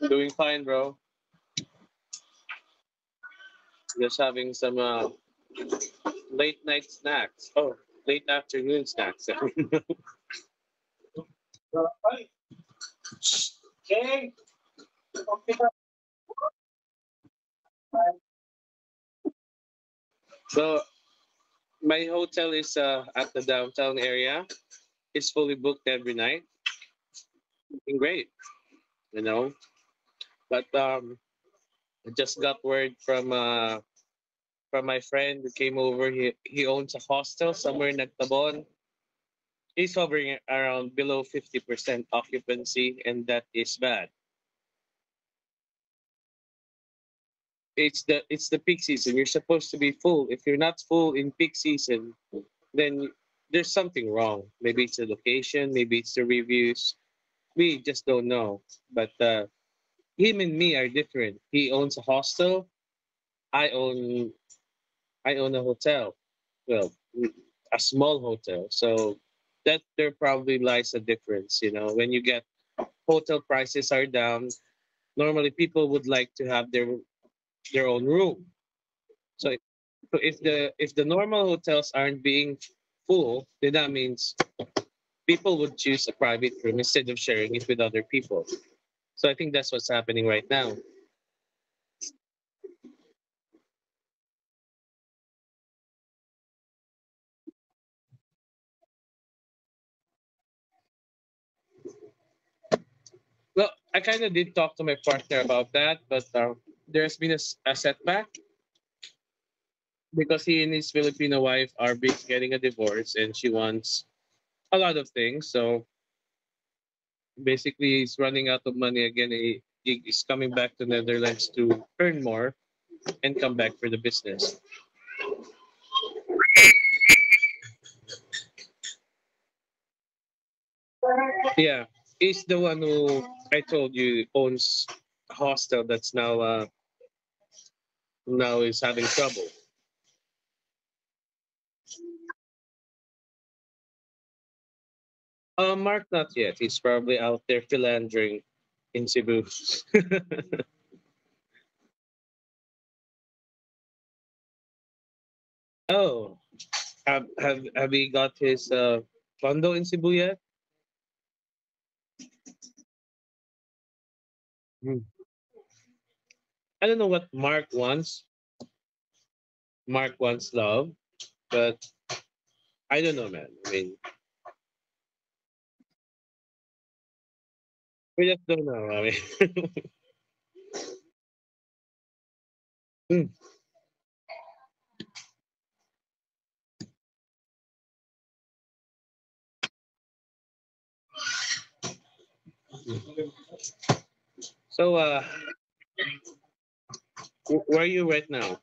Doing fine, bro. Just having some late night snacks. Oh, late afternoon snacks. Okay. So my hotel is at the downtown area. It's fully booked every night. Looking great, you know. But I just got word from my friend who came over. He owns a hostel somewhere in Nagtabon. He's hovering around below 50% occupancy, and that is bad. It's the peak season. You're supposed to be full. If you're not full in peak season, then there's something wrong. Maybe it's the location, maybe it's the reviews. We just don't know. But him and me are different. He owns a hostel. I own I own a hotel. Well, a small hotel. So that there probably lies a difference. When you get hotel prices are down, normally people would like to have their own room. So, if the normal hotels aren't being full, then that means people would choose a private room instead of sharing it with other people. So I think that's what's happening right now. Well, I kind of did talk to my partner about that, but there's been a setback because he and his Filipino wife are getting a divorce, and she wants a lot of things. So basically, he's running out of money again. He's coming back to Netherlands to earn more and come back for the business. Yeah, he's the one who I told you owns a hostel that's now is having trouble. Mark not yet. He's probably out there philandering in Cebu. Oh, have he got his condo in Cebu yet? Hmm. I don't know what Mark wants. Mark wants love, but I don't know, man. I mean, we just don't know. I mean, Hmm. So where are you right now?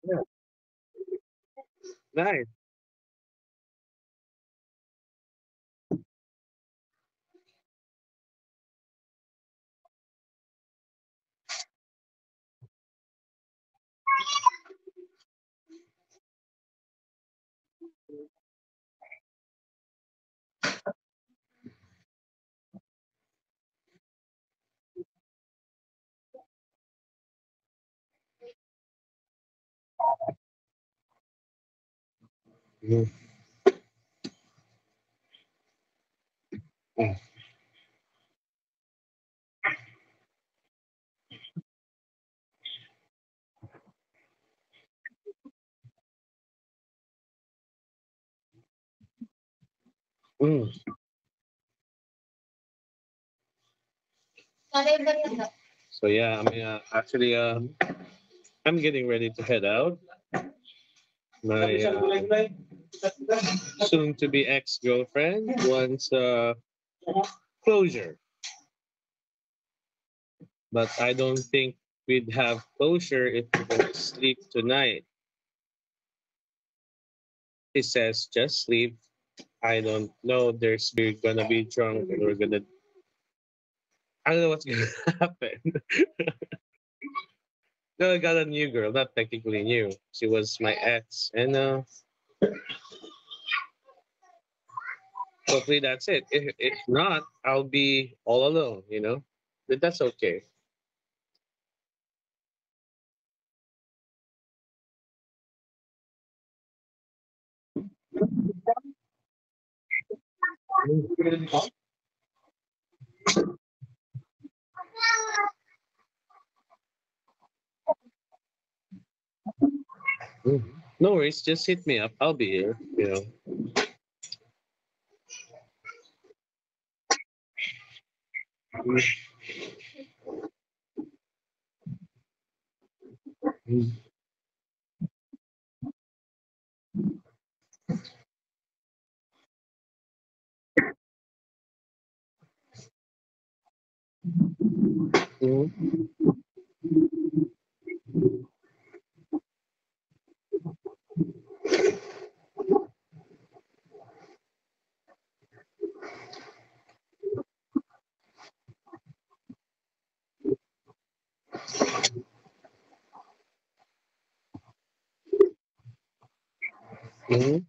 Yeah, nice. Mhm. Mm. So yeah, I mean, actually, I'm getting ready to head out. My soon-to-be ex-girlfriend wants closure, but I don't think we'd have closure if we're gonna sleep tonight. He says, "Just sleep." I don't know. We're gonna be drunk and we're gonna. I don't know what's gonna happen. No, I got a new girl. Not technically new. She was my ex, and Hopefully that's it. If not, I'll be all alone. But that's okay. Mhm. No worries. Just hit me up. I'll be here. Mhm. Mhm.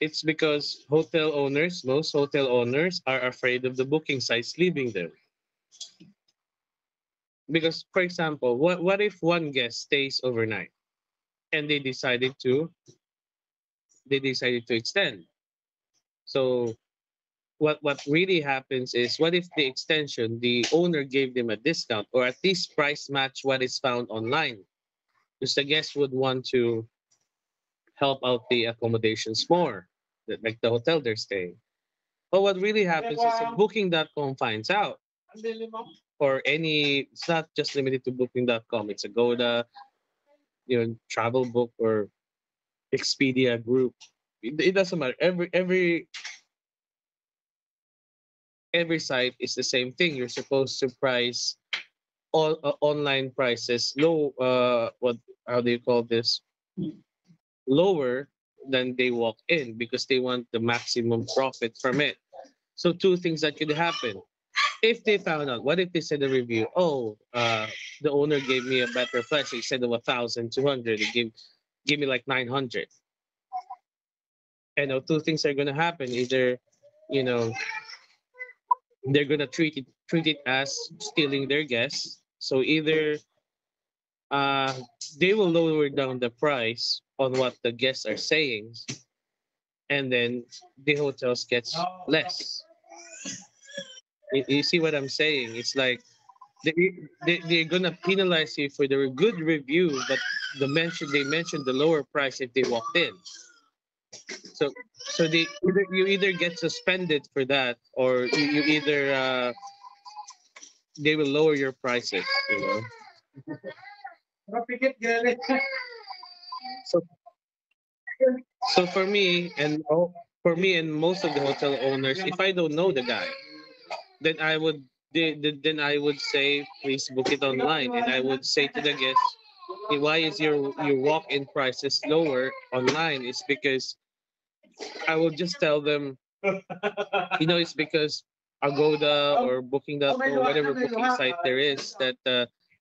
It's because most hotel owners are afraid of the booking sites leaving them. Because, for example, what if one guest stays overnight and they decided to extend? So what really happens is, what if the owner gave them a discount, or at least price match what is found online? Because the guest would want to help out the accommodations more, like the hotel they're staying. But what really happens is that Booking.com finds out, or it's not just limited to Booking.com. It's Agoda, Travel Book, or Expedia Group. It doesn't matter. Every site is the same thing. You're supposed to price all online prices low. What How do you call this? Lower than they walk in, because they want the maximum profit from it. So two things that could happen. If they found out, what if they said a review? Oh, the owner gave me a better price. Instead of 1,200, he give me like 900. And two things are gonna happen. Either, you know, they're gonna treat it as stealing their guests. So either uh, they will lower down the price on what the guests are saying, and then the hotels gets less. You see what I'm saying? It's like they, they're gonna penalize you for the good review, but they mentioned the lower price if they walked in. So you either get suspended for that, or you either they will lower your prices. So for me and most of the hotel owners, if I don't know the guy, then I would say, please book it online, and I would say to the guest, "Hey, why is your walk-in prices lower online?" It's because I will just tell them, it's because Agoda or Booking.com or whatever booking site there is, that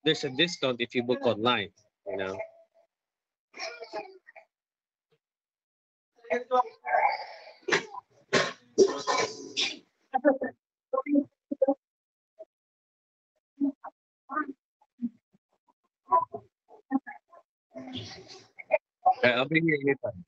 there's a discount if you book online. You know. I'll be here anytime.